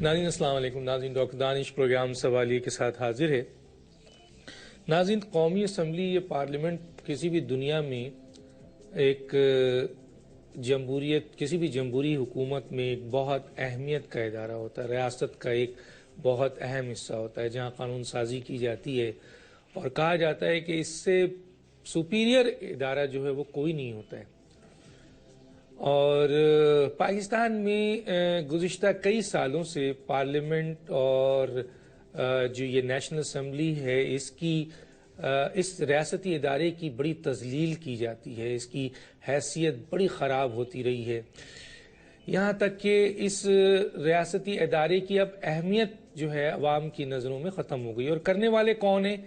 ناظرین السلام علیکم. ناظرین ڈاکٹر دانش پروگرام سوالیے کے ساتھ حاضر ہے. ناظرین قومی اسمبلی یہ پارلیمنٹ کسی بھی دنیا میں ایک جمہوریت کسی بھی جمہوری حکومت میں ایک بہت اہمیت کا ادارہ ہوتا ہے. ریاست کا ایک بہت اہم حصہ ہوتا ہے جہاں قانون سازی کی جاتی ہے اور کہا جاتا ہے کہ اس سے سپیریئر ادارہ جو ہے وہ کوئی نہیں ہوتا ہے. اور پاکستان میں گزشتہ کئی سالوں سے پارلیمنٹ اور جو یہ نیشنل اسمبلی ہے اس ریاستی ادارے کی بڑی تذلیل کی جاتی ہے. اس کی حیثیت بڑی خراب ہوتی رہی ہے یہاں تک کہ اس ریاستی ادارے کی اب اہمیت جو ہے عوام کی نظروں میں ختم ہو گئی. اور کرنے والے کون ہیں؟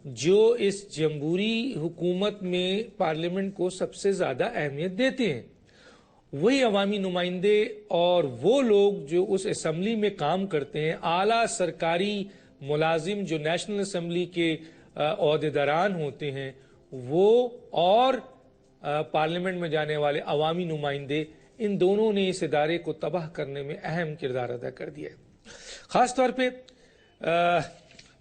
جو اس جمہوری حکومت میں پارلیمنٹ کو سب سے زیادہ اہمیت دیتے ہیں وہی عوامی نمائندے اور وہ لوگ جو اس اسمبلی میں کام کرتے ہیں. اعلیٰ سرکاری ملازم جو نیشنل اسمبلی کے عہدیداران ہوتے ہیں وہ اور پارلیمنٹ میں جانے والے عوامی نمائندے، ان دونوں نے اس ادارے کو تباہ کرنے میں اہم کردار ادا کر دیا ہے. خاص طور پہ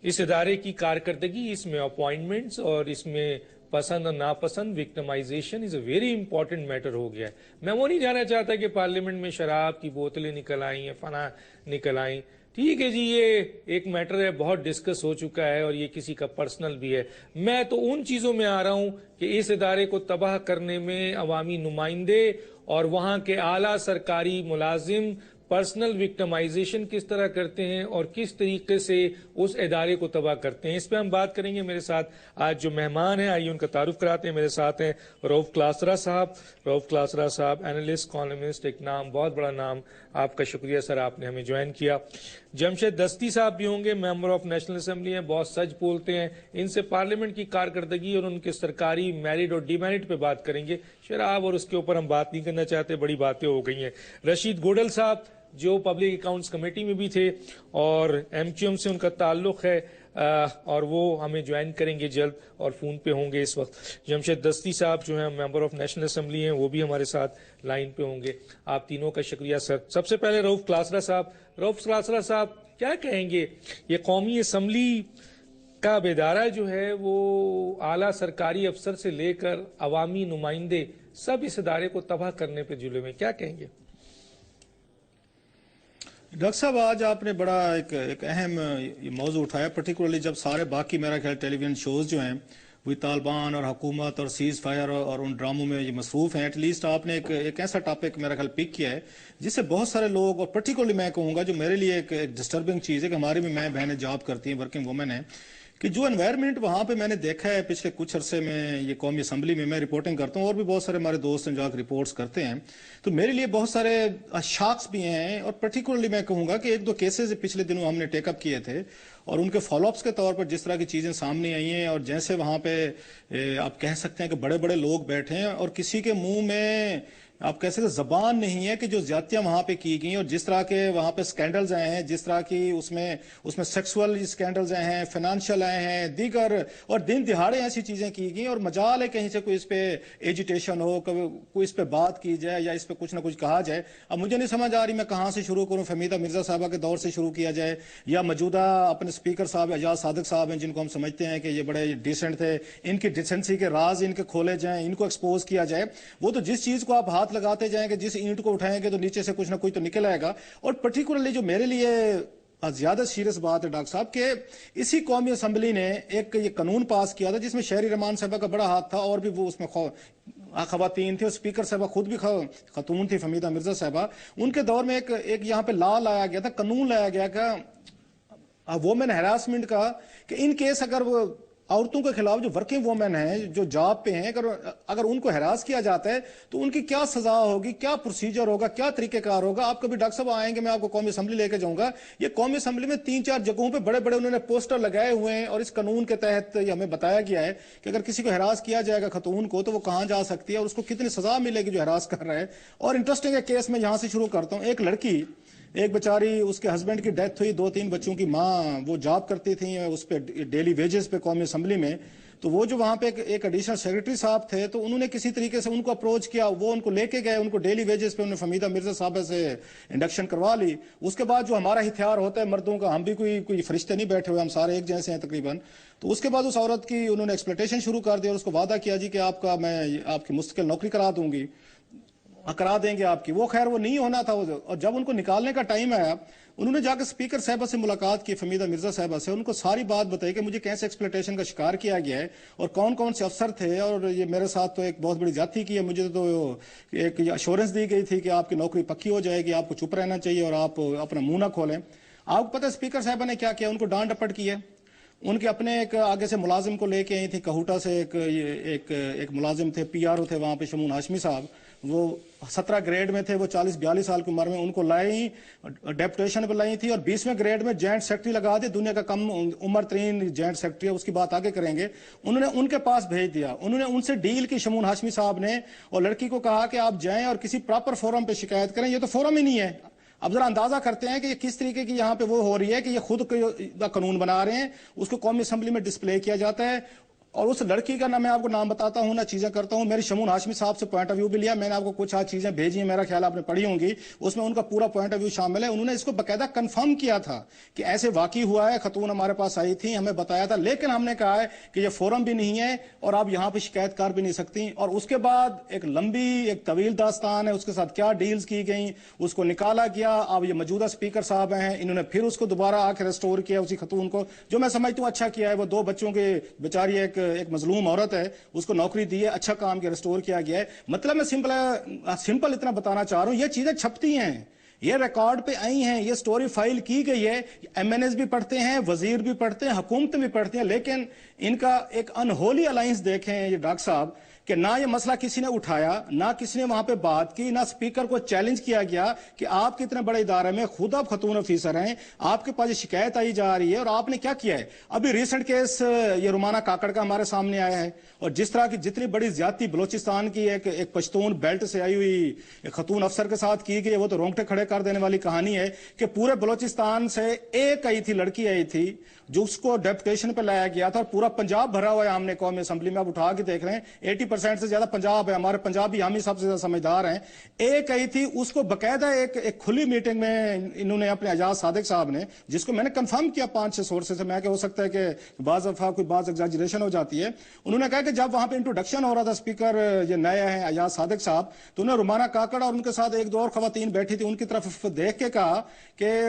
اس ادارے کی کارکردگی، اس میں اپوائنٹمنٹس اور اس میں پسند اور ناپسند victimisation is a very important matter ہو گیا ہے. میں وہ نہیں جانا چاہتا کہ پارلیمنٹ میں شراب کی بوتلیں نکل آئیں یا فنا نکل آئیں. ٹھیک ہے جی، یہ ایک میٹر ہے، بہت ڈسکس ہو چکا ہے اور یہ کسی کا پرسنل بھی ہے. میں تو ان چیزوں میں آ رہا ہوں کہ اس ادارے کو تباہ کرنے میں عوامی نمائندے اور وہاں کے اعلیٰ سرکاری ملازم پرسنل وکٹمائزیشن کس طرح کرتے ہیں اور کس طریقے سے اس ادارے کو تباہ کرتے ہیں. اس پہ ہم بات کریں گے. میرے ساتھ آج جو مہمان ہیں آئیے ان کا تعارف کراتے ہیں. میرے ساتھ ہیں رؤف کلاسرا صاحب. رؤف کلاسرا صاحب اینالسٹ، کالمسٹ، ایک نام، بہت بڑا نام. آپ کا شکریہ سر، آپ نے ہمیں جوائن کیا. جمشید دستی صاحب بھی ہوں گے، ممبر آف نیشنل اسمبلی ہیں، بہت سچ بولتے ہیں. ان سے پارلیمنٹ کی کارکردگی اور ان کے سرکاری میرٹ اور ڈی میرٹ پہ بات کریں گے. شراب اور اس کے اوپر ہم بات نہیں کرنا چاہتے، بڑی باتیں ہو گئی ہیں. رشید گوڈل صاحب جو پبلک اکاؤنٹس کمیٹی میں بھی تھے اور ایم کیو ایم سے ان کا تعلق ہے اور وہ ہمیں جوائن کریں گے جلد اور فون پہ ہوں گے اس وقت. جمشید دستی صاحب جو ہیں ممبر آف نیشنل اسمبلی ہیں، وہ بھی ہمارے ساتھ لائن پہ ہوں گے. آپ تینوں کا شکریہ سر. سب سے پہلے رؤف کلاسرا صاحب. رؤف کلاسرا صاحب کیا کہیں گے؟ یہ قومی اسمبلی کا ادارہ جو ہے وہ اعلیٰ سرکاری افسر سے لے کر عوامی نمائندے سب اس ادارے کو تباہ کرنے پہ جلے ہوئے، کیا کہیں گے؟ ڈاکٹر صاحب آج آپ نے بڑا ایک اہم موضوع اٹھایا، پرٹیکولرلی جب سارے باقی میرا خیال ٹیلی ویژن شوز جو ہیں وہ طالبان اور حکومت اور سیز فائر اور ان ڈراموں میں یہ مصروف ہیں. ایٹ لیسٹ آپ نے ایک ایسا ٹاپک میرا خیال پک کیا ہے جس سے بہت سارے لوگ، اور پرٹیکولرلی میں کہوں گا جو میرے لیے ایک ڈسٹربنگ چیز ہے کہ ہماری بھی بہنیں جاب کرتی ہیں، ورکنگ وومن ہیں، کہ جو انوائرمنٹ وہاں پہ میں نے دیکھا ہے پچھلے کچھ عرصے میں یہ قومی اسمبلی میں رپورٹنگ کرتا ہوں اور بھی بہت سارے ہمارے دوست ہیں جو رپورٹس کرتے ہیں، تو میرے لیے بہت سارے شاکس بھی ہیں. اور پرٹیکولرلی میں کہوں گا کہ ایک دو کیسز پچھلے دنوں ہم نے ٹیک اپ کیے تھے اور ان کے فالو اپس کے طور پر جس طرح کی چیزیں سامنے آئی ہیں، اور جیسے وہاں پہ آپ کہہ سکتے ہیں کہ بڑے بڑے لوگ بیٹھے ہیں اور کسی کے منہ میں آپ کہہ سکتے زبان نہیں ہے کہ جو زیادتیاں وہاں پہ کی گئیں اور جس طرح کے وہاں پہ سکینڈلز آئے ہیں، جس طرح کی اس میں سیکسول سکینڈلز آئے ہیں، فائنانشل آئے ہیں، دیگر، اور دن دہاڑے ایسی چیزیں کی گئیں، اور مجال ہے کہیں سے کوئی اس پہ ایجیٹیشن ہو، کوئی اس پہ بات کی جائے یا اس پہ کچھ نہ کچھ کہا جائے. اب مجھے نہیں سمجھ آ رہی میں کہاں سے شروع کروں. فہمیدہ مرزا صاحبہ کے دور سے شروع کیا جائے یا موجودہ اپنے اسپیکر صاحب اعجاز صادق صاحب ہیں جن کو ہم سمجھتے ہیں کہ یہ بڑے ڈیسنٹ تھے، ان کی ڈیسنسی کے راز ان کے کھولے جائیں، ان کو ایکسپوز کیا جائے. وہ تو جس چیز کو آپ ہاتھ لگاتے جائیں گے، جس اینٹ کو اٹھائیں گے تو نیچے سے کچھ نہ کچھ تو نکل آئے گا. اور پرٹیکولرلی جو میرے لیے زیادہ سیریس بات ہے ڈاکٹر صاحب کہ اسی قومی اسمبلی نے ایک یہ قانون پاس کیا تھا جس میں شہری رحمان صاحبہ کا بڑا ہاتھ تھا اور بھی وہ اس میں خواتین تھے، اور اسپیکر صاحبہ خود بھی خاتون تھی فہمیدہ مرزا صاحبہ. ان کے دور میں ایک یہاں پہ لا لایا گیا تھا، قانون لایا گیا کہ وومن ہراسمنٹ کا، کہ ان کیس اگر وہ عورتوں کے خلاف جو ورکنگ وومن ہیں جو جاب پہ ہیں اگر ان کو ہراس کیا جاتا ہے تو ان کی کیا سزا ہوگی، کیا پروسیجر ہوگا، کیا طریقہ کار ہوگا. آپ کبھی ڈاکٹر صاحب آئیں گے میں آپ کو قومی اسمبلی لے کے جاؤں گا. یہ قومی اسمبلی میں 3-4 جگہوں پہ بڑے بڑے انہوں نے پوسٹر لگائے ہوئے ہیں اور اس قانون کے تحت یہ ہمیں بتایا گیا ہے کہ اگر کسی کو ہراس کیا جائے گا خاتون کو تو وہ کہاں جا سکتی ہے اور اس کو کتنی سزا ملے گی جو ہراس کر رہا ہے. اور انٹرسٹنگ ہے کیس میں یہاں سے شروع کرتا ہوں. ایک لڑکی، ایک بیچاری، اس کے ہسبینڈ کی ڈیتھ ہوئی، 2-3 بچوں کی ماں، وہ جاب کرتی تھی اس پہ ڈیلی ویجز پہ قومی اسمبلی میں. تو وہ جو وہاں پہ ایک ایڈیشنل سیکرٹری صاحب تھے تو انہوں نے کسی طریقے سے ان کو اپروچ کیا, وہ ان کو لے کے گئے, ان کو ڈیلی ویجز پہ انہوں نے فہمیدہ مرزا صاحبہ سے انڈکشن کروا لی. اس کے بعد جو ہمارا ہتھیار ہوتا ہے مردوں کا, ہم بھی کوئی فرشتے نہیں بیٹھے ہوئے, ہم سارے ایک جیسے ہیں تقریباً. تو اس کے بعد اس عورت کی انہوں نے ایکسپلوٹیشن شروع کر دی اور اس کو وعدہ کیا جی کہ میں آپ کی مستقل نوکری کرا دیں گے آپ کی. وہ خیر وہ نہیں ہونا تھا. اور جب ان کو نکالنے کا ٹائم آیا, انہوں نے جا کے اسپیکر صاحبہ سے ملاقات کی, فہمیدہ مرزا صاحبہ سے, ان کو ساری بات بتائی کہ مجھے کیسے ایکسپلوٹیشن کا شکار کیا گیا ہے اور کون کون سے افسر تھے, اور یہ میرے ساتھ تو ایک بہت بڑی زیادتی کی ہے. مجھے تو ایک ایشورنس دی گئی تھی کہ آپ کی نوکری پکی ہو جائے گی, آپ کو چپ رہنا چاہیے اور آپ اپنا منہ نہ کھولیں. آپ کو پتہ ہے اسپیکر صاحبہ نے کیا کیا, ان کو ڈانٹ ڈپٹ کی ہے. ان کے اپنے ایک آگے سے ملازم کو لے کے آئی تھی کہوٹا سے, ایک ملازم تھے, پی آر او تھے وہاں پہ, شمون ہاشمی صاحب. وہ 17 گریڈ میں تھے, وہ 40-42 سال کی عمر میں. ان کو لائی, ڈیپوٹیشن پہ لائی تھی, اور 20ویں گریڈ میں جوائنٹ سیکرٹری لگا دی. دنیا کا کم عمر ترین جوائنٹ سیکرٹری ہے, اس کی بات آگے کریں گے. انہوں نے ان کے پاس بھیج دیا, انہوں نے ان سے ڈیل کی شمون ہاشمی صاحب نے, اور لڑکی کو کہا کہ آپ جائیں اور کسی پراپر فورم پہ شکایت کریں. یہ تو فورم ہی نہیں ہے. اب ذرا اندازہ کرتے ہیں کہ یہ کس طریقے کی یہاں پہ وہ ہو رہی ہے کہ یہ خود قانون بنا رہے ہیں, اس کو قومی اسمبلی میں ڈسپلے کیا جاتا ہے. اور اس لڑکی کا نہ میں آپ کو نام بتاتا ہوں نہ چیزیں کرتا ہوں. میری شمون ہاشمی صاحب سے پوائنٹ آف ویو بھی لیا, میں نے آپ کو کچھ چیزیں بھیجی ہیں, میرا خیال آپ نے پڑھی ہوں گی, اس میں ان کا پورا پوائنٹ آف ویو شامل ہے. انہوں نے اس کو باقاعدہ کنفرم کیا تھا کہ ایسے واقعی ہوا ہے, خاتون ہمارے پاس آئی تھی, ہمیں بتایا تھا, لیکن ہم نے کہا ہے کہ یہ فورم بھی نہیں ہے اور آپ یہاں پہ شکایت کار بھی نہیں سکتی. اور اس کے بعد ایک لمبی ایک طویل داستان ہے, اس کے ساتھ کیا ڈیلز کی گئیں, اس کو نکالا گیا. اب یہ موجودہ اسپیکر صاحب ہیں, انہوں نے پھر اس کو دوبارہ آ کے ریسٹور کیا اسی خاتون کو, جو میں سمجھتا ہوں اچھا کیا ہے. وہ 2 بچوں کے بیچاری ایک مظلوم عورت ہے, اس کو نوکری دی ہے, اچھا کام کیا, ریسٹور کیا گیا ہے. مطلب میں سمپل اتنا بتانا چاہ رہا ہوں, یہ چیزیں چھپتی ہیں, یہ ریکارڈ پہ آئی ہیں, یہ سٹوری فائل کی گئی ہے. ایم این ایز بھی پڑھتے ہیں, وزیر بھی پڑھتے ہیں, حکومتیں بھی پڑھتے ہیں, لیکن ان کا ایک انہولی الائنس دیکھیں یہ ڈاکٹر صاحب, کہ نہ یہ مسئلہ کسی نے اٹھایا, نہ کسی نے وہاں پہ بات کی, نہ اسپیکر کو چیلنج کیا گیا کہ آپ کے اتنے بڑے ادارے میں خود آپ خاتون آفیسر ہیں, آپ کے پاس یہ شکایت آئی جا رہی ہے اور آپ نے کیا کیا ہے. ابھی ریسنٹ کیس یہ رومانہ کاکڑ کا ہمارے سامنے آیا ہے, اور جس طرح کی جتنی بڑی زیادتی بلوچستان کی ایک پشتون بیلٹ سے آئی ہوئی ایک خاتون افسر کے ساتھ کی گئی, وہ تو رونگٹے کھڑے کر دینے والی کہانی ہے کہ پورے بلوچستان سے ایک آئی تھی, لڑکی آئی تھی, جو اس کو ڈیپوٹیشن پہ لایا گیا تھا, اور پورا پنجاب بھرا ہوا ہے. ہم نے قومی اسمبلی میں آپ اٹھا کے دیکھ رہے ہیں 80% سے زیادہ پنجاب ہے, ہمارے پنجابی ہم ہی سب سے زیادہ سمجھدار ہیں. ایک آئی تھی, اس کو باقاعدہ ایک کھلی میٹنگ میں انہوں نے اپنے اعجاز صادق صاحب نے, جس کو میں نے کنفرم کیا 5-6 سورسز سے, میں کہ ہو سکتا ہے کہ بعض دفعہ کوئی بعض ایگزیجریشن ہو جاتی ہے, انہوں نے کہا کہ جب وہاں پہ انٹروڈکشن ہو رہا تھا اسپیکر یہ نئے ہیں اعجاز صادق صاحب, تو انہوں نے رومانہ کاکڑ اور ان کے ساتھ 1-2 اور خواتین بیٹھی تھی, ان کی طرف دیکھ کے کہا کہ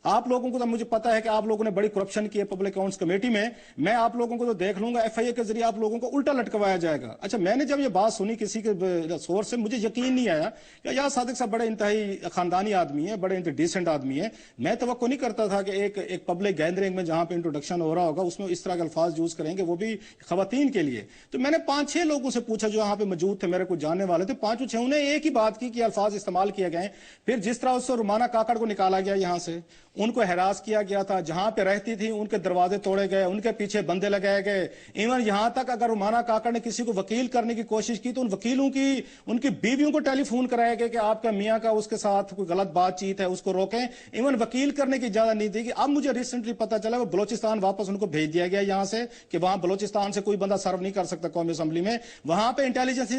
آپ لوگوں کو تو مجھے پتا ہے کہ آپ لوگوں نے بڑی کرپشن کی ہے پبلک اکاؤنٹس کمیٹی میں آپ لوگوں کو تو دیکھ لوں گا, ایف آئی اے کے ذریعے آپ لوگوں کو الٹا لٹکوایا جائے گا. اچھا, میں نے جب یہ بات سنی کسی کے سورس سے, مجھے یقین نہیں آیا کہ اعجاز صادق صاحب بڑے انتہائی خاندانی آدمی ہیں, بڑے ڈیسنٹ آدمی ہیں. میں توقع نہیں کرتا تھا کہ ایک پبلک گیدرنگ میں جہاں پہ انٹروڈکشن ہو رہا ہوگا اس میں اس طرح کے الفاظ یوز کریں گے, وہ بھی خواتین کے لیے. تو میں نے 5-6 لوگوں سے پوچھا جو یہاں پہ موجود تھے, میرے کو جاننے والے تھے, 5-6 نے ایک ہی بات کی کہ الفاظ استعمال کیے گئے. پھر جس طرح اس سے رومانہ کاکڑ کو نکالا گیا, یہاں سے ان کو ہراس کیا گیا تھا, جہاں پہ رہتی تھی ان کے دروازے توڑے گئے, ان کے پیچھے بندے لگائے گئے. ایون یہاں تک اگر رومانہ کاکڑ نے کسی کو وکیل کرنے کی کوشش کی تو ان وکیلوں کی ان کی بیویوں کو ٹیلی فون کرایا گیا کہ آپ کا میاں کا اس کے ساتھ کوئی غلط بات چیت ہے, اس کو روکیں. ایون وکیل کرنے کی اجازت نہیں دی گئی. اب مجھے ریسنٹلی پتا چلا وہ بلوچستان واپس ان کو بھیج دیا گیا یہاں سے, کہ وہاں بلوچستان سے کوئی بندہ سرو نہیں کر سکتا قومی اسمبلی میں. وہاں پہ انٹیلیجنس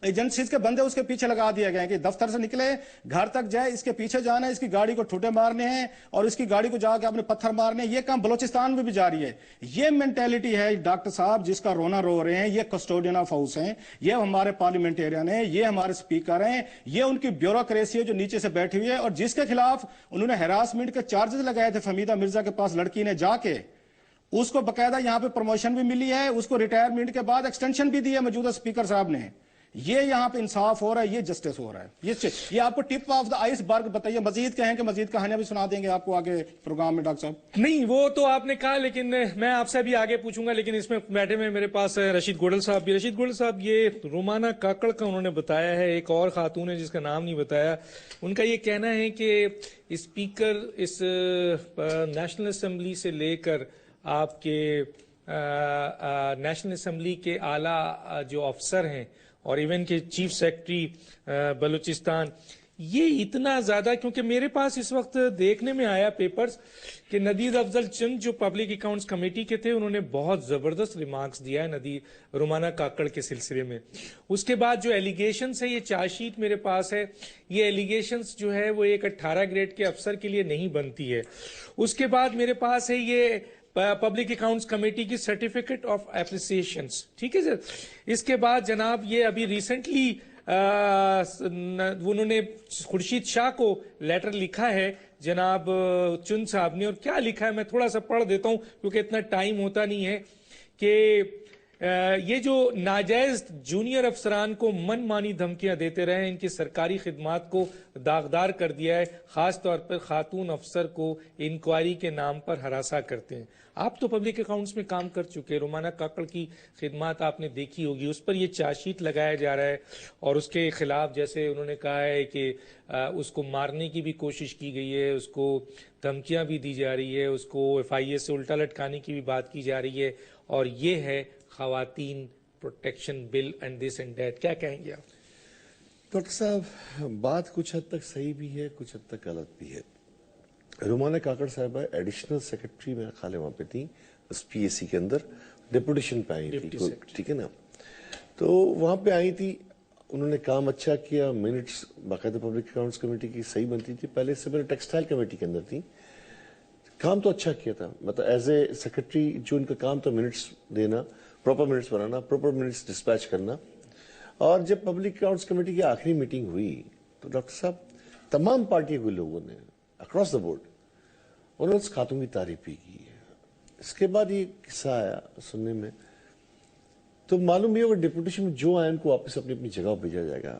ایجنسیز کے بندے اس کے پیچھے لگا دیے گئے کہ دفتر سے نکلے گھر تک جائے, اس کے پیچھے جانا ہے, اس کی گاڑی کو ٹھوٹے مارنے ہیں اور اس کی گاڑی کو جا کے اپنے پتھر مارنے ہیں. یہ کام بلوچستان میں بھی جاری ہے. یہ مینٹیلٹی ہے ڈاکٹر صاحب جس کا رونا رو رہے ہیں. یہ کسٹوڈین آف ہاؤس ہیں, یہ ہمارے پارلیمنٹیرین ہیں, یہ ہمارے اسپیکر ہیں, یہ ان کی بیوروکریسی ہے جو نیچے سے بیٹھی ہوئی ہے, اور جس کے خلاف انہوں نے ہراسمنٹ کے چارجز لگائے تھے فہمیدہ مرزا کے پاس لڑکی نے جا کے, اس کو باقاعدہ یہاں پہ پروموشن بھی ملی ہے, اس کو ریٹائرمنٹ کے بعد ایکسٹینشن بھی دی ہے موجودہ اسپیکر صاحب نے. یہ یہاں پہ انصاف ہو رہا ہے, یہ جسٹس ہو رہا ہے. یہ آپ کو ٹپ آف دا آئس برگ بتائیے. مزید کہیں کہ مزید کہانیاں بھی سنا دیں گے آپ کو آگے پروگرام میں ڈاکٹر صاحب. نہیں, وہ تو آپ نے کہا, لیکن میں آپ سے بھی آگے پوچھوں گا, لیکن اس میں بیٹھے میں میرے پاس رشید گوڈل صاحب بھی. رشید گوڈل صاحب, یہ رومانہ کاکڑ کا انہوں نے بتایا ہے, ایک اور خاتون ہے جس کا نام نہیں بتایا, ان کا یہ کہنا ہے کہ اسپیکر اس نیشنل اسمبلی سے لے کر آپ کے نیشنل اسمبلی کے اعلیٰ جو افسر ہیں اور ایون کہ چیف سیکرٹری بلوچستان, یہ اتنا زیادہ، کیونکہ میرے پاس اس وقت دیکھنے میں آیا پیپرز کہ ندید افضل چند جو پبلک اکاؤنٹس کمیٹی کے تھے انہوں نے بہت زبردست ریمارکس دیا ہے رومانہ کاکڑ کے سلسلے میں. اس کے بعد جو ایلیگیشنز ہے، یہ چارج شیٹ میرے پاس ہے، یہ ایلیگیشنز جو ہے وہ ایک 18 گریڈ کے افسر کے لیے نہیں بنتی ہے. اس کے بعد میرے پاس ہے یہ پبلک اکاؤنٹس کمیٹی کی سرٹیفکیٹ آف اپریسیشنز، ٹھیک ہے سر. اس کے بعد جناب یہ ابھی ریسنٹلی انہوں نے خورشید شاہ کو لیٹر لکھا ہے جناب چند صاحب نے، اور کیا لکھا ہے میں تھوڑا سا پڑھ دیتا ہوں کیونکہ اتنا ٹائم ہوتا نہیں ہے، کہ یہ جو ناجائز جونیئر افسران کو من مانی دھمکیاں دیتے رہے، ان کی سرکاری خدمات کو داغدار کر دیا ہے، خاص طور پر خاتون افسر کو انکوائری کے نام پر ہراساں کرتے ہیں. آپ تو پبلک اکاؤنٹس میں کام کر چکے، رومانہ کاکڑ کی خدمات آپ نے دیکھی ہوگی، اس پر یہ چارج شیٹ لگایا جا رہا ہے اور اس کے خلاف جیسے انہوں نے کہا ہے کہ اس کو مارنے کی بھی کوشش کی گئی ہے، اس کو دھمکیاں بھی دی جا رہی ہے، اس کو FIA سے الٹا لٹکانے کی بھی بات کی جا رہی ہے، اور یہ ہے خواتین protection bill and this and that. کیا کہیں گے آپ؟ ڈاکٹر صاحب بات کچھ حد تک صحیح بھی ہے، کچھ حد تک غلط بھی ہے. رومانہ کاکڑ صاحبہ ایڈیشنل سیکرٹری میرا خیال ہے وہاں پہ تھی اس PAC کے اندر، ڈیپوٹیشن پہ آئی تھی، ٹھیک ہے نا. تو وہاں پہ آئی تھی، انہوں نے کام اچھا کیا، منٹس باقاعدہ پبلک اکاؤنٹس کمیٹی کی صحیح بنتی تھی. پہلے سے میں ٹیکسٹائل کمیٹی کے اندر تھی، کام تو اچھا کیا تھا. مطلب ایز اے سیکرٹری جو ان کا کام تھا منٹس دینا، پراپر منٹس بنانا، پراپر منٹس ڈسپیچ کرنا. اور جب پبلک اکاؤنٹس کمیٹی کی آخری میٹنگ ہوئی تو ڈاکٹر صاحب تمام پارٹیوں کے لوگوں نے اکراس دا بورڈ انہوں نے اس خاتون کی تعریف بھی کی. اس کے بعد یہ قصہ آیا سننے میں تو معلوم یہ ہوگا ڈپوٹیشن میں جو آئے ان کو واپس اپنی اپنی جگہ بھیجا جائے گا.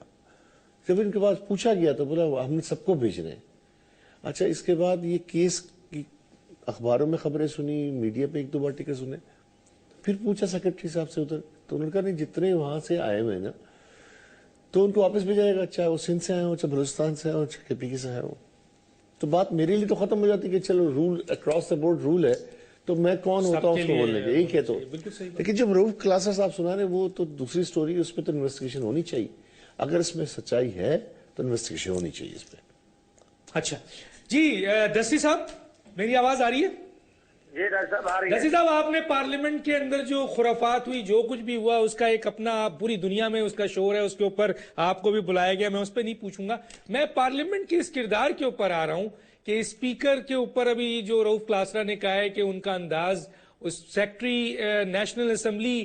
جب ان کے پاس پوچھا گیا تو بولا ہم نے سب کو بھیج رہے ہیں. اچھا اس کے بعد یہ کیس کی اخباروں میں خبریں سنی، میڈیا پہ ایک دو بار ٹکر سنے، پھر پوچھا سیکرٹری صاحب سے ادھر تو انہوں نے کہا نہیں جتنے وہاں سے آئے ہوئے نا تو ان کو واپس بھیجا جائے گا، چاہے وہ سندھ سے آئے ہوں، چاہے بلوچستان سے آئے ہوں، چاہے KPK سے آئے ہوں. تو بات میرے لیے تو ختم ہو جاتی کہ چلو rule across the board rule ہے تو میں کون ہوتا ہوں اس کو بولنے کے، یہی کہتا ہوں. لیکن جب روف کلاسز آپ سنا رہے وہ تو دوسری سٹوری، اس پہ تو انویسٹیگیشن ہونی چاہیے. اگر اس میں سچائی ہے تو انویسٹیگیشن ہونی چاہیے اس پہ. اچھا جی دستی صاحب میری آواز آ رہی ہے؟ جی ڈاکٹر صاحب آ رہی ہے. دستی صاحب آپ نے پارلیمنٹ کے اندر جو خرافات ہوئی، جو کچھ بھی ہوا، اس کا ایک اپنا پوری دنیا میں اس کا شور ہے، اس کے اوپر آپ کو بھی بلایا گیا، میں اس پہ نہیں پوچھوں گا. میں پارلیمنٹ کے اس کردار کے اوپر آ رہا ہوں کہ اسپیکر کے اوپر ابھی جو رؤف کلاسرا نے کہا ہے کہ ان کا انداز، اس سیکرٹری نیشنل اسمبلی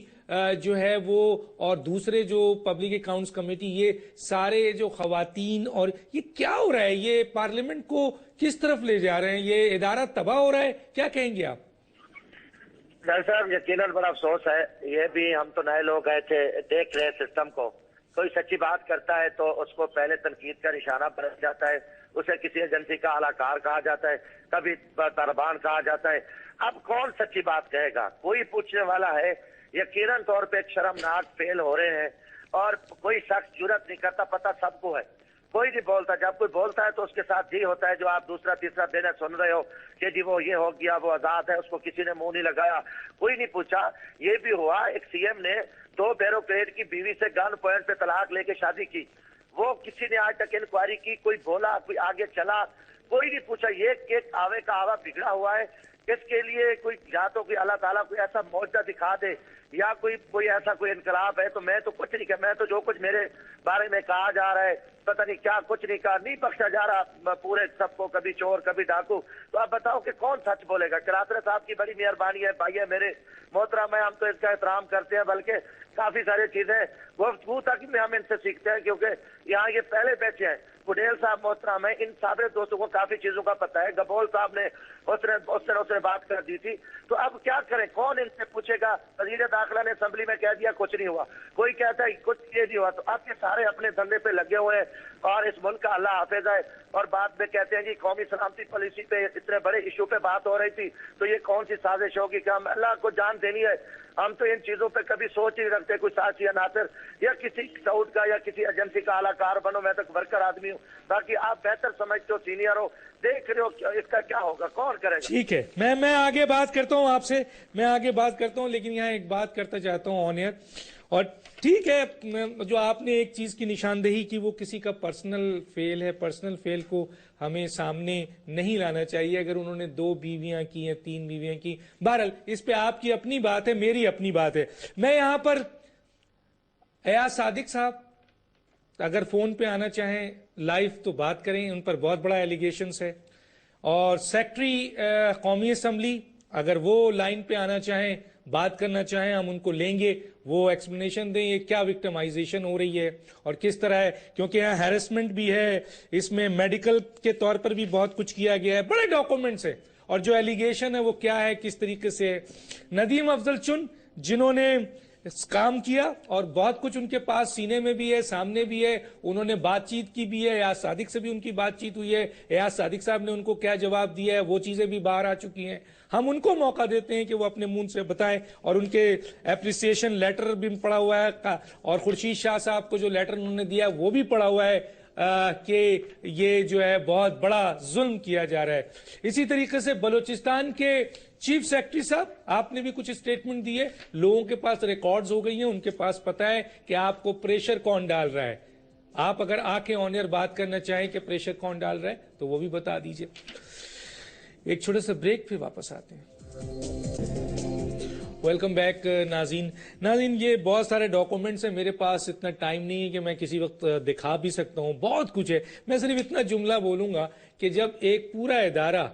جو ہے وہ اور دوسرے جو پبلک اکاؤنٹس کمیٹی، یہ سارے جو خواتین، اور یہ کیا ہو رہا ہے؟ یہ پارلیمنٹ کو کس طرف لے جا رہے ہیں؟ یہ ادارہ تباہ ہو رہا ہے، کیا کہیں گے آپ؟ ڈاکٹر صاحب یقیناً بڑا افسوس ہے، یہ بھی ہم تو نئے لوگ گئے تھے، دیکھ رہے سسٹم کو. کوئی سچی بات کرتا ہے تو اس کو پہلے تنقید کا نشانہ بن جاتا ہے، اسے کسی ایجنسی کا اعلی کار کہا جاتا ہے، کبھی طالبان کہا جاتا ہے. اب کون سچی بات کہے گا؟ کوئی پوچھنے والا ہے؟ یقیناً طور پہ ایک شرمناک فیل ہو رہے ہیں اور کوئی شخص جرات نہیں کرتا. پتہ سب کو ہے، کوئی نہیں بولتا. جب کوئی بولتا ہے تو اس کے ساتھ جی ہوتا ہے جو آپ دوسرا تیسرا دن سن رہے ہو کہ جی وہ یہ ہو گیا، وہ آزاد ہے، اس کو کسی نے منہ نہیں لگایا، کوئی نہیں پوچھا. یہ بھی ہوا ایک CM نے 2 بیوروکریٹ کی بیوی سے گن پوائنٹ پہ طلاق لے کے شادی کی، وہ کسی نے آج تک انکوائری کی؟ کوئی بولا؟ کوئی آگے چلا؟ کوئی نہیں پوچھا. یہ ایک آوے کا آوا بگڑا ہوا ہے. اس کے لیے کوئی یا تو کوئی اللہ تعالیٰ کوئی ایسا معجزہ دکھا دے یا کوئی ایسا کوئی انقلاب ہے. تو میں تو کچھ نہیں کہا، میں تو جو کچھ میرے بارے میں کہا جا رہا ہے پتہ نہیں کیا کچھ نہیں کہا، نہیں بخشا جا رہا پورے سب کو، کبھی چور کبھی ڈاکو. تو آپ بتاؤ کہ کون سچ بولے گا؟ کلاسرا صاحب کی بڑی مہربانی ہے، بھائی ہے میرے محترم ہے، ہم تو اس کا احترام کرتے ہیں، بلکہ کافی ساری چیزیں گفتگو تک میں ہم ان سے سیکھتے ہیں کیونکہ یہاں یہ پہلے بیٹھے ہیں. پٹیل صاحب محترم ہے، ان سابر دوستوں کو کافی چیزوں کا پتہ ہے. گبول صاحب نے اس نے بات کر دی تھی. تو اب کیا کریں؟ کون ان سے پوچھے گا؟ وزیر داخلہ نے اسمبلی میں کہہ دیا کچھ نہیں ہوا، کوئی کہتا ہے کچھ یہ نہیں ہوا. تو اب یہ سارے اپنے دھندے پہ لگے ہوئے ہیں اور اس ملک کا اللہ حافظ ہے. اور بعد میں کہتے ہیں جی قومی سلامتی پالیسی پہ اتنے بڑے ایشو پہ بات ہو رہی تھی تو یہ کون سی سازش ہوگی کہ ہم اللہ کو جان دینی ہے؟ ہم تو ان چیزوں پہ کبھی سوچ ہی نہیں رکھتے. کوئی ساتھ یا ناصر یا کسی سعود کا یا کسی ایجنسی کا اعلیٰ کار بنو، میں تک ورکر آدمی ہوں. باقی آپ بہتر سمجھتے ہو، سینئر ہو، دیکھ رہے ہو اس کا کیا ہوگا، کون کرے گا؟ ٹھیک ہے، میں آگے بات کرتا ہوں آپ سے، میں آگے بات کرتا ہوں، لیکن یہاں ایک بات کرتا چاہتا ہوں آن ایئر، اور ٹھیک ہے جو آپ نے ایک چیز کی نشاندہی کی وہ کسی کا پرسنل فیل ہے، پرسنل فیل کو ہمیں سامنے نہیں لانا چاہیے. اگر انہوں نے 2 بیویاں کی ہیں 3 بیویاں کی، بہرحال اس پہ آپ کی اپنی بات ہے، میری اپنی بات ہے. میں یہاں پر ایاز صادق صاحب اگر فون پہ آنا چاہیں لائیو تو بات کریں، ان پر بہت بڑا ایلیگیشنز ہے. اور سیکٹری قومی اسمبلی اگر وہ لائن پہ آنا چاہیں بات کرنا چاہیں ہم ان کو لیں گے، وہ ایکسپلینیشن دیں یہ کیا وکٹمائزیشن ہو رہی ہے اور کس طرح ہے، کیونکہ یہاں ہیرسمنٹ بھی ہے، اس میں میڈیکل کے طور پر بھی بہت کچھ کیا گیا ہے، بڑے ڈاکومنٹس ہیں. اور جو ایلیگیشن ہے وہ کیا ہے، کس طریقے سے ہے. ندیم افضل چن جنہوں نے کام کیا اور بہت کچھ ان کے پاس سینے میں بھی ہے، سامنے بھی ہے، انہوں نے بات چیت کی بھی ہے، ایاز صادق سے بھی ان کی بات چیت ہوئی ہے، ایاز صادق صاحب نے ان کو کیا جواب دیا ہے وہ چیزیں بھی باہر آ چکی ہیں. ہم ان کو موقع دیتے ہیں کہ وہ اپنے منہ سے بتائیں، اور ان کے اپریسیشن لیٹر بھی پڑا ہوا ہے، اور خورشید شاہ صاحب کو جو لیٹر انہوں نے دیا وہ بھی پڑا ہوا ہے کہ یہ جو ہے بہت بڑا ظلم کیا جا رہا ہے. اسی طریقے سے بلوچستان کے چیف سیکرٹری صاحب آپ نے بھی کچھ اسٹیٹمنٹ دیے، لوگوں کے پاس ریکارڈز ہو گئی ہیں، ان کے پاس پتہ ہے کہ آپ کو پریشر کون ڈال رہا ہے. آپ اگر آ کے آن ایئر بات کرنا چاہیں کہ پریشر کون ڈال رہا ہے تو وہ بھی بتا دیجئے. ایک چھوٹے سے بریک پہ واپس آتے ہیں. ویلکم بیک ناظرین یہ بہت سارے ڈاکومنٹس ہیں، میرے پاس اتنا ٹائم نہیں ہے کہ میں کسی وقت دکھا بھی سکتا ہوں، بہت کچھ ہے. میں صرف اتنا جملہ بولوں گا کہ جب ایک پورا ادارہ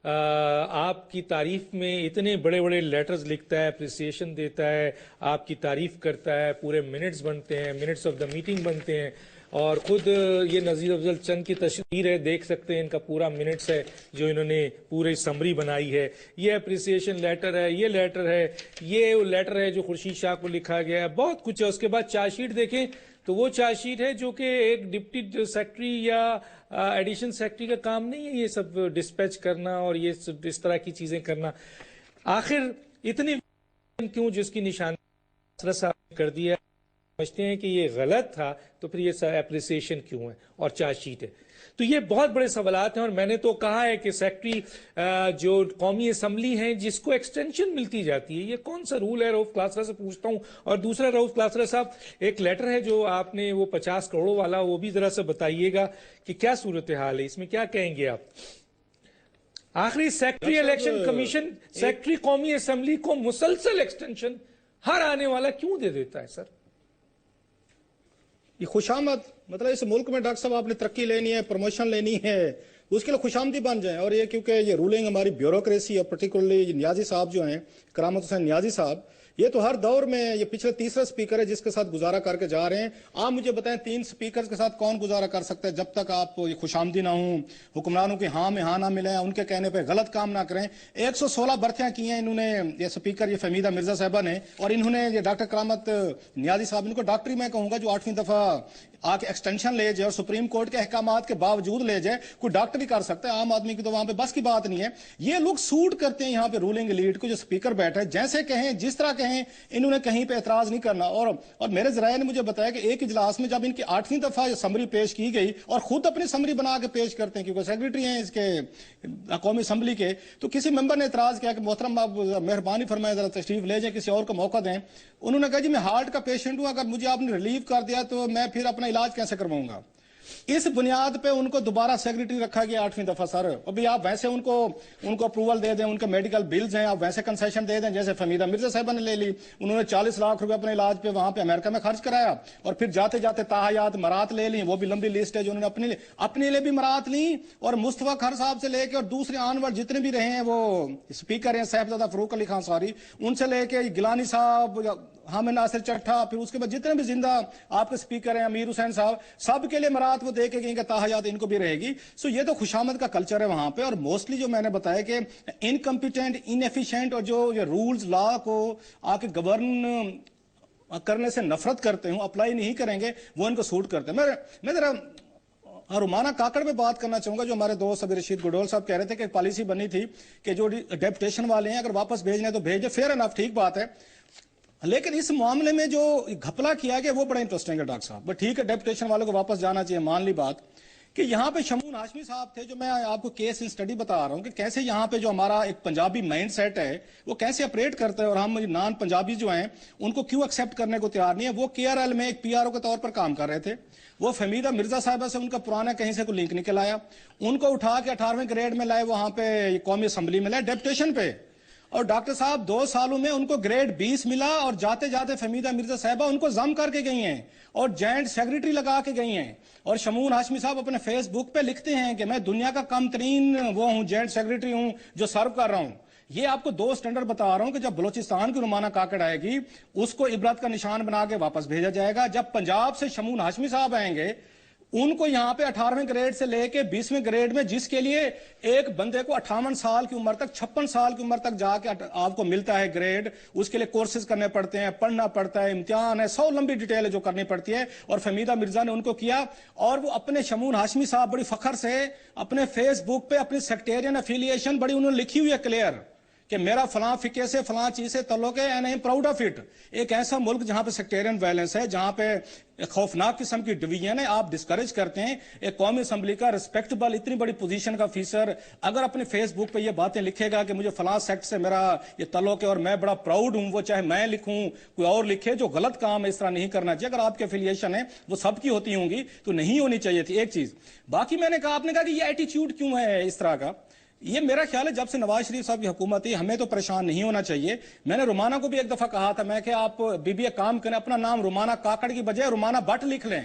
آپ کی تعریف میں اتنے بڑے بڑے لیٹرز لکھتا ہے، اپریسیشن دیتا ہے، آپ کی تعریف کرتا ہے، پورے منٹس بنتے ہیں، منٹس آف دا میٹنگ بنتے ہیں، اور خود یہ نذیر افضل چند کی تصویر ہے، دیکھ سکتے ہیں ان کا پورا منٹس ہے جو انہوں نے پوری سمری بنائی ہے. یہ اپریسیشن لیٹر ہے، یہ لیٹر ہے، یہ لیٹر ہے جو خورشید شاہ کو لکھا گیا ہے، بہت کچھ ہے. اس کے بعد چارج شیٹ دیکھیں تو وہ چارج شیٹ ہے جو کہ ایک ڈپٹی سیکرٹری یا ایڈیشن سیکرٹری کا کام نہیں ہے یہ سب ڈسپیچ کرنا اور یہ سب اس طرح کی چیزیں کرنا. آخر اتنی کیوں جس کی نشانی صاحب کر دیا، سمجھتے ہیں کہ یہ غلط تھا تو پھر یہ اپریسیشن کیوں ہے اور چارج شیٹ ہے. تو یہ بہت بڑے سوالات ہیں، اور میں نے تو کہا ہے کہ سیکرٹری جو قومی اسمبلی ہیں جس کو ایکسٹینشن ملتی جاتی ہے، یہ کون سا رول ہے؟ رؤف کلاسرا سے پوچھتا ہوں. اور دوسرا رؤف کلاسرا صاحب ایک لیٹر ہے جو آپ نے وہ 50 کروڑوں والا، وہ بھی ذرا سا بتائیے گا کہ کیا صورتحال ہے اس میں، کیا کہیں گے آپ؟ آخری سیکرٹری الیکشن کمیشن سیکرٹری قومی اسمبلی کو مسلسل ایکسٹینشن ہر آنے والا کیوں دے دیتا ہے سر؟ یہ خوش آمد مطلب اس ملک میں ڈاکٹر صاحب آپ نے ترقی لینی ہے، پروموشن لینی ہے، اس کے لیے خوش آمدی بن جائیں. اور یہ کیونکہ یہ رولنگ ہماری بیوروکریسی اور پرٹیکولرلی نیازی صاحب جو ہیں، کرامت حسین نیازی صاحب، یہ تو ہر دور میں یہ پچھلے تیسرا سپیکر ہے جس کے ساتھ گزارا کر کے جا رہے ہیں. آپ مجھے بتائیں 3 سپیکرز کے ساتھ کون گزارا کر سکتا ہے جب تک آپ یہ خوش آمدی نہ ہوں، حکمرانوں کی ہاں میں ہاں نہ ملیں، ان کے کہنے پہ غلط کام نہ کریں. 116 برتیاں کی ہیں انہوں نے، یہ سپیکر یہ فہمیدہ مرزا صاحبہ نے، اور انہوں نے یہ ڈاکٹر کرامت نیازی صاحب، ان کو ڈاکٹری میں کہوں گا جو 8ویں دفعہ آ کے ایکسٹینشن لے جائے اور سپریم کورٹ کے احکامات کے باوجود لے جائے. کوئی ڈاکٹر بھی کر سکتا ہے، عام آدمی کی تو وہاں پہ بس کی بات نہیں ہے. یہ لوگ سوٹ کرتے ہیں یہاں پہ رولنگ لیڈ کو، جو سپیکر بیٹھا ہے جیسے کہیں جس طرح کہیں، انہوں نے کہیں پہ اعتراض نہیں کرنا. اور میرے ذرائع نے مجھے بتایا کہ ایک اجلاس میں جب ان کی 8ویں دفعہ یہ سمری پیش کی گئی، اور خود اپنی سمری بنا کے پیش کرتے ہیں کیونکہ سیکرٹری ہیں اس کے قومی اسمبلی کے، تو کسی ممبر نے اعتراض کیا کہ محترم آپ مہربانی فرمائیں ذرا تشریف لے جائیں، کسی اور کو موقع دیں. انہوں نے کہا جی میں ہارٹ کا پیشنٹ ہوں، اگر مجھے آپ نے ریلیو کر دیا تو میں پھر اپنا علاج کیسے کرواؤں گا. اس بنیاد پہ ان کو دوبارہ سیکرٹری رکھا گیا 8ویں دفعہ. سر ابھی آپ ویسے ان کو اپروول دے دیں، ان کے میڈیکل بلز ہیں، آپ ویسے کنسیشن دے دیں جیسے فہمیدہ مرزا صاحبہ نے لے لی. انہوں نے 40 لاکھ روپے اپنے علاج پہ وہاں پہ امریکہ میں خرچ کرایا، اور پھر جاتے جاتے تاحیات مرات لے لی، وہ بھی لمبی لسٹ ہے جو انہوں نے اپنے لیے بھی مرات لی. اور مصطفیٰ کھر صاحب سے لے کے اور دوسرے آنور جتنے بھی رہے ہیں وہ اسپیکر ہیں، صاحبزادہ فاروق علی خان ساری، ان سے لے کے گیلانی صاحب، حامد ناصر چٹھا، پھر اس کے بعد جتنے بھی زندہ آپ کے سپیکر ہیں، امیر حسین صاحب، سب کے لیے مرات وہ دے کے گئیں کہ تاحیات ان کو بھی رہے گی. سو یہ تو خوشامد کا کلچر ہے وہاں پہ. اور موسٹلی جو میں نے بتایا کہ انکمپیٹنٹ، انیفیشینٹ، اور جو یہ رولز لا کو آ کے گورن کرنے سے نفرت کرتے ہوں، اپلائی نہیں کریں گے، وہ ان کو سوٹ کرتے ہیں. میں ذرا رومانہ کاکڑ میں بات کرنا چاہوں گا. جو ہمارے دوست ابھی رشید گڈول صاحب کہہ رہے تھے کہ پالیسی بنی تھی کہ جو ڈیپوٹیشن والے ہیں اگر واپس بھیجنے تو بھیج دیں، فیئر انف، ٹھیک بات ہے. لیکن اس معاملے میں جو گھپلا کیا گیا وہ بڑا انٹرسٹنگ ہے ڈاکٹر صاحب. بٹ ٹھیک ہے ڈیپوٹیشن والوں کو واپس جانا چاہیے، مان لی بات. کہ یہاں پہ شمون ہاشمی صاحب تھے, جو میں آپ کو کیس اسٹڈی بتا رہا ہوں کہ کیسے یہاں پہ جو ہمارا ایک پنجابی مائنڈ سیٹ ہے وہ کیسے اپریٹ کرتا ہے, اور ہم نان پنجابی جو ہیں ان کو کیوں ایکسیپٹ کرنے کو تیار نہیں ہے. وہ KRL میں ایک PRO کے طور پر کام کر رہے تھے. وہ فہمیدہ مرزا صاحبہ سے ان کا پرانا کہیں سے کوئی لنک نکل آیا, ان کو اٹھا کے 18ویں گریڈ میں لائے, وہاں پہ قومی اسمبلی میں لائے ڈیپوٹیشن پہ, اور ڈاکٹر صاحب 2 سالوں میں ان کو گریڈ 20 ملا, اور جاتے جاتے فہمیدہ مرزا صاحبہ ان کو ضم کر کے گئی ہیں اور جوائنٹ سیکریٹری لگا کے گئی ہیں. اور شمون ہاشمی صاحب اپنے فیس بک پہ لکھتے ہیں کہ میں دنیا کا کم ترین وہ ہوں, جوائنٹ سیکریٹری ہوں جو سرو کر رہا ہوں. یہ آپ کو 2 سٹینڈرڈ بتا رہا ہوں کہ جب بلوچستان کی رومانہ کاکڑ آئے گی اس کو عبرت کا نشان بنا کے واپس بھیجا جائے گا. جب پنجاب سے شمون ہاشمی صاحب آئیں گے, ان کو یہاں پہ 18ویں گریڈ سے لے کے 20ویں گریڈ میں, جس کے لیے ایک بندے کو 58 سال کی عمر تک 56 سال کی عمر تک جا کے آپ کو ملتا ہے گریڈ, اس کے لیے کورسز کرنے پڑتے ہیں, پڑھنا پڑتا ہے, امتحان ہے, 100 لمبی ڈیٹیل ہے جو کرنی پڑتی ہے. اور فہمیدہ مرزا نے ان کو کیا, اور وہ اپنے شمون ہاشمی صاحب بڑی فخر سے اپنے فیس بک پہ اپنی سیکٹیرین افیلیشن بڑی انہوں نے لکھی ہوئی ہے کلیئر کہ میرا فلاں فقہ سے فلاں چیز سے تعلق ہے, and I am proud of it. ایک ایسا ملک جہاں پہ سیکٹیرین وائلنس ہے, جہاں پہ خوفناک قسم کی ڈویژن ہے, آپ ڈسکریج کرتے ہیں. ایک قومی اسمبلی کا رسپیکٹبل اتنی بڑی پوزیشن کا افیسر اگر اپنے فیس بک پہ یہ باتیں لکھے گا کہ مجھے فلاں سیکٹ سے میرا یہ تعلق ہے اور میں بڑا پراؤڈ ہوں, وہ چاہے میں لکھوں کوئی اور لکھے, جو غلط کام ہے اس طرح نہیں کرنا چاہیے. اگر آپ کی افیلیشن ہے وہ سب کی ہوتی ہوں گی تو نہیں ہونی چاہیے تھی. ایک چیز باقی میں نے کہا, آپ نے کہا کہ یہ ایٹیچیوڈ کیوں ہے اس طرح کا, یہ میرا خیال ہے جب سے نواز شریف صاحب کی حکومت تھی ہمیں تو پریشان نہیں ہونا چاہیے. میں نے رومانہ کو بھی ایک دفعہ کہا تھا, میں کہ آپ ایک کام کریں, اپنا نام رومانہ کاکڑ کی بجائے رومانہ بٹ لکھ لیں,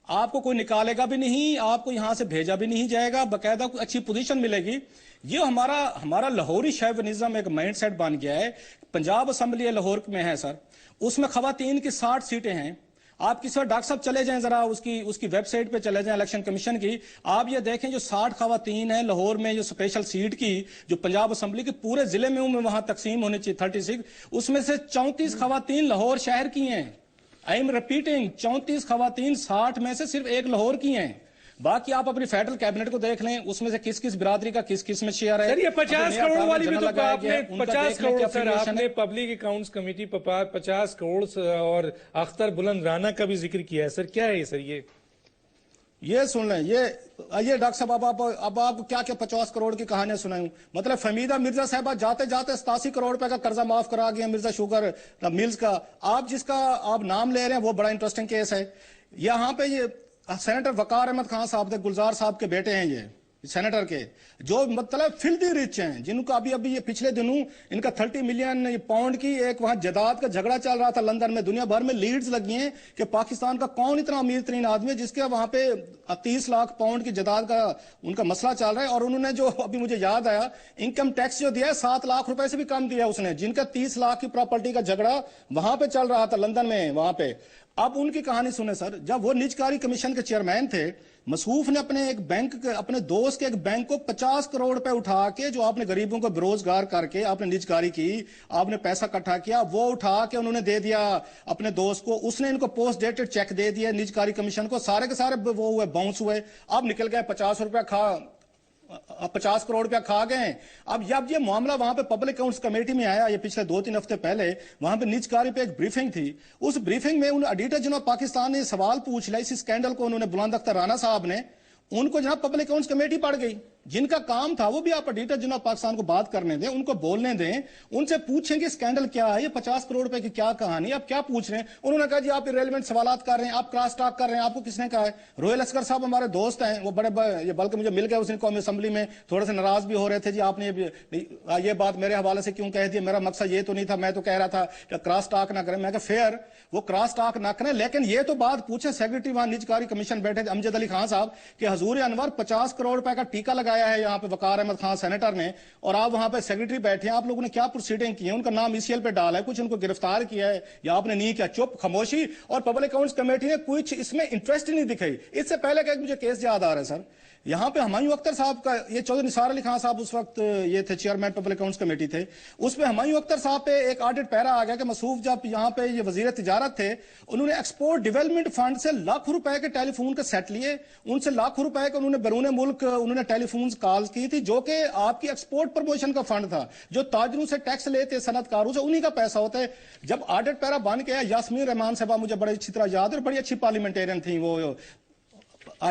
آپ کو کوئی نکالے گا بھی نہیں, آپ کو یہاں سے بھیجا بھی نہیں جائے گا, باقاعدہ کوئی اچھی پوزیشن ملے گی. یہ ہمارا لاہوری شیونزم ایک مائنڈ سیٹ بن گیا ہے. پنجاب اسمبلی لاہور میں ہے سر, اس میں خواتین کی 60 سیٹیں ہیں. آپ کسی وقت ڈاکٹر صاحب چلے جائیں, ذرا اس کی ویب سائٹ پہ چلے جائیں الیکشن کمیشن کی, آپ یہ دیکھیں جو 60 خواتین ہیں لاہور میں, جو اسپیشل سیٹ کی جو پنجاب اسمبلی کے پورے ضلع میں وہاں تقسیم ہونے چاہیے 36, اس میں سے 34 خواتین لاہور شہر کی ہیں. آئی ایم ریپیٹنگ, 34 خواتین 60 میں سے صرف ایک لاہور کی ہیں. باقی آپ اپنی فیڈرل کیبنٹ کو دیکھ لیں, اس میں سے کس کس برادری کا کس کس میں شیئر ہے. سر یہ 50 کروڑ والی بھی تو آپ نے 50 کروڑ, سر آپ نے پبلک اکاؤنٹس کمیٹی 50 کروڑ اور اختر بلند رانا کا بھی ذکر کیا ہے. سر کیا ہے یہ, سر یہ سن لیں, یہ ڈاکٹر صاحب اب آپ کو کیا 50 کروڑ کی کہانیاں سناؤں. مطلب فہمیدہ مرزا صاحبہ جاتے جاتے 87 کروڑ روپے کا قرضہ معاف کرا گیا مرزا شوگر ملز کا. آپ جس کا آپ نام لے رہے ہیں وہ بڑا انٹرسٹنگ کیس ہے. یہاں پہ یہ سینیٹر وقار احمد خان صاحب تھے, گلزار صاحب کے بیٹے ہیں, یہ سینیٹر کے, جو مطلب فلدی رچ ہیں, جن کو ابھی یہ پچھلے دنوں ان کا 30 ملین پاؤنڈ کی ایک وہاں جائیداد کا جھگڑا چل رہا تھا لندن میں. دنیا بھر میں لیڈز لگی ہیں کہ پاکستان کا کون اتنا امیر ترین آدمی ہے جس کے وہاں پہ 30 لاکھ پاؤنڈ کی جائیداد کا ان کا مسئلہ چل رہا ہے. اور انہوں نے جو ابھی مجھے یاد آیا, انکم ٹیکس جو دیا ہے 7 لاکھ روپے سے بھی کم دیا اس نے, جن کا 30 لاکھ کی پراپرٹی کا جھگڑا وہاں پہ چل رہا تھا لندن میں وہاں پہ. اب ان کی کہانی سنیں سر, جب وہ نجکاری کمیشن کے چیئرمین تھے, مصروف نے اپنے ایک بینک اپنے دوست کے ایک بینک کو 50 کروڑ روپے اٹھا کے, جو آپ نے غریبوں کو بروزگار کر کے آپ نے نجکاری کی, آپ نے پیسہ اکٹھا کیا, وہ اٹھا کے انہوں نے دے دیا اپنے دوست کو. اس نے ان کو پوسٹ ڈیٹڈ چیک دے دیا نجکاری کمیشن کو, سارے کے سارے وہ ہوئے باؤنس ہوئے. اب نکل گئے 50 کروڑ روپیہ کھا گئے. اب جب یہ معاملہ وہاں پہ پبلک اکاؤنٹس کمیٹی میں آیا, یہ پچھلے 2-3 ہفتے پہلے, وہاں پہ نجکاری پہ ایک بریفنگ تھی. اس بریفنگ میں آڈیٹر جناب پاکستان نے سوال پوچھ لیا, اسی اسکینڈل کو انہوں نے بلند اختر رانا صاحب نے, ان کو جناب پبلک اکاؤنٹس کمیٹی پڑ گئی, جن کا کام تھا وہ بھی آپ آڈیٹر جناب پاکستان کو بات کرنے دیں, ان کو بولنے دیں, ان سے پوچھیں کہ اسکینڈل کیا ہے, یہ 50 کروڑ روپے کی کیا کہانی, آپ کیا پوچھ رہے ہیں. انہوں نے کہا جی آپ ریلیونٹ سوالات کر رہے ہیں, آپ کراس ٹاک کر رہے ہیں, آپ کو کس نے کہا ہے. روہل اصغر صاحب ہمارے دوست ہیں, وہ بلکہ مجھے مل گئے اس دن قومی اسمبلی میں, تھوڑے سے ناراض بھی ہو رہے تھے, جی آپ نے یہ بات میرے حوالے سے کیوں کہہ دی, میرا مقصد یہ تو نہیں تھا, میں تو کہہ رہا تھا کہ کراس ٹاک نہ کریں. میں کہا فیئر, وہ کراس ٹاک نہ کریں, لیکن یہ تو بات پوچھیں سیکرٹری وہاں نجکاری کمیشن بیٹھے تھے امجد علی خان صاحب کہ حضور انور 50 کروڑ روپے کا ٹیکہ لگایا ہے یہاں پہ وقار احمد خان سینیٹر نے, اور آپ وہاں پہ سیکرٹری بیٹھے ہیں, آپ لوگوں نے کیا پروسیڈنگ کی ہے, ان کا نام ECL پہ ڈالا ہے, کچھ ان کو گرفتار کیا ہے یا آپ نے نہیں کیا, چپ خاموشی. اور پبلک اکاؤنٹس کمیٹی نے کچھ اس میں انٹرسٹ نہیں دکھائی. اس سے پہلے کہ مجھے کیس یاد آ رہا ہے سر, یہاں پہ ہمایوں اختر صاحب کا, یہ چودھری نثار علی خان صاحب اس وقت یہ تھے چیئرمین پبلک اکاؤنٹس کمیٹی تھے, اس پہ ہمایوں اختر صاحب پہ ایک آڈٹ پیرا آ گیا کہ مصروف جب یہاں پہ یہ وزیر تجارت تھے, انہوں نے ایکسپورٹ ڈیولپمنٹ فنڈ سے لاکھوں روپے کے ٹیلی فون کے سیٹ لیے, ان سے لاکھوں روپے کے انہوں نے بیرون ملک انہوں نے ٹیلی فونز کالز کی تھی, جو کہ آپ کی ایکسپورٹ پروموشن کا فنڈ تھا, جو تاجروں سے ٹیکس لیتے صنعت کاروں سے, انہی کا پیسہ ہوتا ہے. جب آڈٹ پیرا بن گیا, یاسمین رحمان صاحبہ مجھے بڑی اچھی طرح یاد ہے, بڑی اچھی پارلیمنٹیرین تھیں وہ,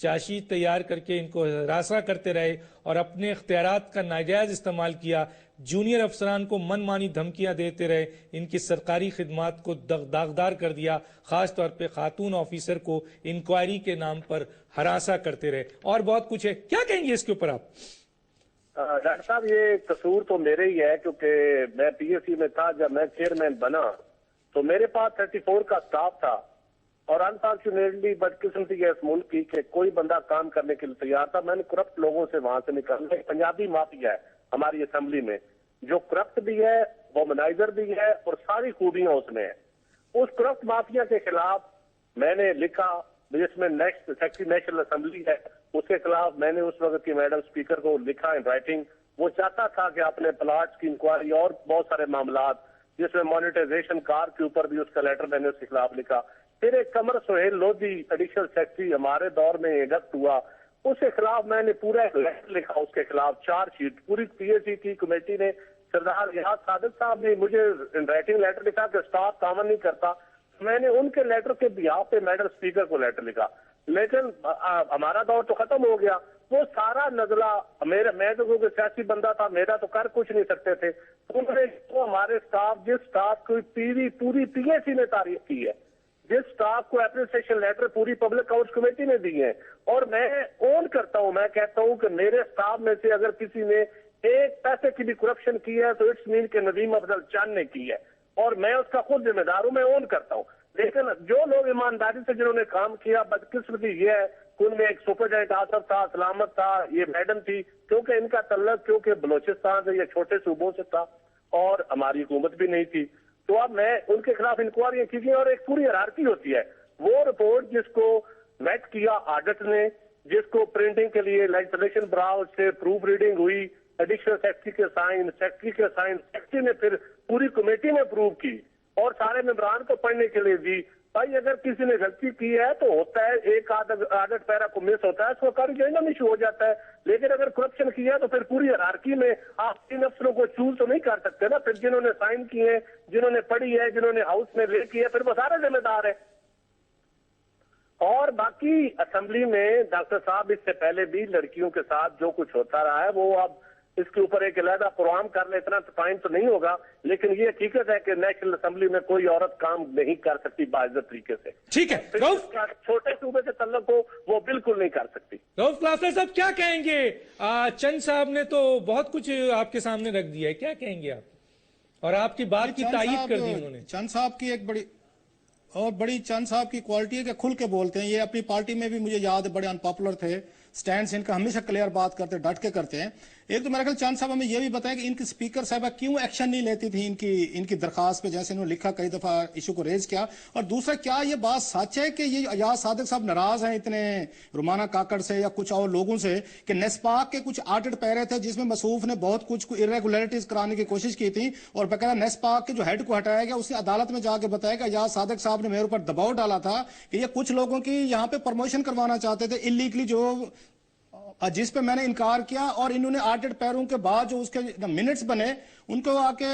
چاشی تیار کر کے ان کو ہراساں کرتے رہے اور اپنے اختیارات کا ناجائز استعمال کیا، جونیئر افسران کو من مانی دھمکیاں دیتے رہے، ان کی سرکاری خدمات کو داغدار کر دیا، خاص طور پہ خاتون آفیسر کو انکوائری کے نام پر ہراساں کرتے رہے، اور بہت کچھ ہے. کیا کہیں گے اس کے اوپر آپ؟ ڈاکٹر صاحب یہ قصور تو میرے ہی ہے، کیونکہ میں پی ایس سی میں تھا جب میں چیئرمین بنا تو میرے پاس 34 کا سٹاف تھا، اور انفارچونیٹلی بدقسمتی ہے اس ملک کی کہ کوئی بندہ کام کرنے کے لیے تیار تھا. میں نے کرپٹ لوگوں سے وہاں سے نکالنا. ایک پنجابی مافیا ہے ہماری اسمبلی میں جو کرپٹ بھی ہے، وومنائزر بھی ہے، اور ساری خوبیاں اس میں ہیں. اس کرپٹ مافیا کے خلاف میں نے لکھا، جس میں نیکسٹ سیکرٹری نیشنل اسمبلی ہے، اس کے خلاف میں نے اس وقت کی میڈم اسپیکر کو لکھا ان رائٹنگ. وہ چاہتا تھا کہ اپنے پلاٹس کی انکوائری اور بہت سارے معاملات، جس میں مانیٹائزیشن کار کے اوپر بھی اس کا لیٹر میں نے اس کے خلاف لکھا. پھر ایک قمر سہیل لودھی ایڈیشنل سیکرٹری ہمارے دور میں انڈکٹ ہوا، اس کے خلاف میں نے پورا ایک لیٹر لکھا، اس کے خلاف 4 شیٹ. پوری پی ایس سی کی کمیٹی نے، سردار ریاض صادق صاحب نے مجھے رائٹنگ لیٹر لکھا کہ اسٹاف کامن نہیں کرتا. میں نے ان کے لیٹر کے بیہاف پہ میڈم اسپیکر کو لیٹر لکھا. لیکن ہمارا دور تو ختم ہو گیا. وہ سارا نزلہ میں تو کیونکہ سیاسی بندہ تھا، میرا تو کر کچھ نہیں سکتے تھے. انہوں نے تو ہمارے اسٹاف، جس اسٹاف کو پوری پی ایس سی نے تعریف کی ہے، جس اسٹاف کو اپریسیشن لیٹر پوری پبلک اکاؤنٹس کمیٹی نے دی ہے، اور میں اون کرتا ہوں، میں کہتا ہوں کہ میرے اسٹاف میں سے اگر کسی نے ایک پیسے کی بھی کرپشن کی ہے تو اٹس مین کہ ندیم افضل چاند نے کی ہے، اور میں اس کا خود ذمہ دار ہوں، میں اون کرتا ہوں. لیکن جو لوگ ایمانداری سے جنہوں نے کام کیا، بدقسمتی یہ ہے کہ ان میں ایک سپرڈینٹ آصف تھا، سلامت تھا، یہ میڈم تھی، کیونکہ ان کا تعلق کیونکہ بلوچستان سے یا چھوٹے صوبوں سے تھا اور ہماری حکومت بھی نہیں تھی. تو اب میں ان کے خلاف انکوائریاں کی گئی، اور ایک پوری ہیرارکی ہوتی ہے. وہ رپورٹ جس کو ویٹ کیا آڈٹ نے، جس کو پرنٹنگ کے لیے لیجسلیشن براؤز سے پروف ریڈنگ ہوئی، ایڈیشنل سیکرٹری کے سائن، سیکرٹری کے سائن، سیکرٹری نے پھر پوری کمیٹی نے اپروو کی اور سارے ممبران کو پڑھنے کے لیے دی. بھائی اگر کسی نے غلطی کی ہے تو ہوتا ہے، ایک آڈٹ پیرا کو مس ہوتا ہے، اس کو کارریجنڈم ایشو ہو جاتا ہے. لیکن اگر کرپشن کیا ہے تو پھر پوری ہیرارکی میں آپ 3 افسروں کو چوز تو نہیں کر سکتے نا. پھر جنہوں نے سائن کیے ہیں، جنہوں نے پڑھی ہے، جنہوں نے ہاؤس میں لے کی ہے، پھر وہ سارے ذمہ دار ہے. اور باقی اسمبلی میں ڈاکٹر صاحب اس سے پہلے بھی لڑکیوں کے ساتھ جو کچھ ہوتا رہا ہے، وہ اب اس کے اوپر ایک علیحدہ پروگرام کر لیں، اتنا ٹائم تو نہیں ہوگا. لیکن یہ حقیقت ہے کہ نیشنل اسمبلی میں کوئی عورت کام نہیں کر سکتی باعزت طریقے سے. ٹھیک ہے، چھوٹے صوبے سے تعلق ہو وہ بالکل نہیں کر سکتی. رؤف کلاسر صاحب کیا کہیں گے؟ چند صاحب نے تو بہت کچھ آپ کے سامنے رکھ دیا ہے، کیا کہیں گے آپ؟ اور آپ کی بات کی تائید کر دی انہوں نے. چند صاحب کی ایک بڑی چند صاحب کی کوالٹی ہے کہ کھل کے بولتے ہیں. یہ اپنی پارٹی میں بھی مجھے یاد ہے بڑے انپاپولر تھے، سٹینڈز ان کا ہمیشہ کلیئر بات کرتے، ڈٹ کے کرتے ہیں. ایک تو میرا خیال چند صاحب ہمیں یہ بھی بتائیں کہ ان کی اسپیکر صاحبہ کیوں ایکشن نہیں لیتی تھی ان کی درخواست پہ، جیسے انہوں نے لکھا کئی دفعہ ایشو کو ریز کیا. اور دوسرا، کیا یہ بات سچ ہے کہ یہ ایاز صادق صاحب ناراض ہیں اتنے رومانہ کاکڑ سے یا کچھ اور لوگوں سے کہ نیسپاک کے کچھ آڈٹ پیرے تھے جس میں مصروف نے بہت کچھ ارریگولیرٹیز کرانے کی کوشش کی تھی، اور باقاعدہ نیسپاک کے جو ہیڈ کو ہٹایا گیا، اس نے عدالت میں جا کے بتایا کہ ایاز صادق صاحب نے میرے اوپر دباؤ ڈالا تھا کہ یہ کچھ لوگوں کی یہاں پہ پروموشن کروانا چاہتے تھے انلیگلی، جس پہ میں نے انکار کیا. اور انہوں نے آڈٹ پیروں کے بعد جو اس کے منٹس بنے ان کو آ کے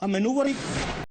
مینوور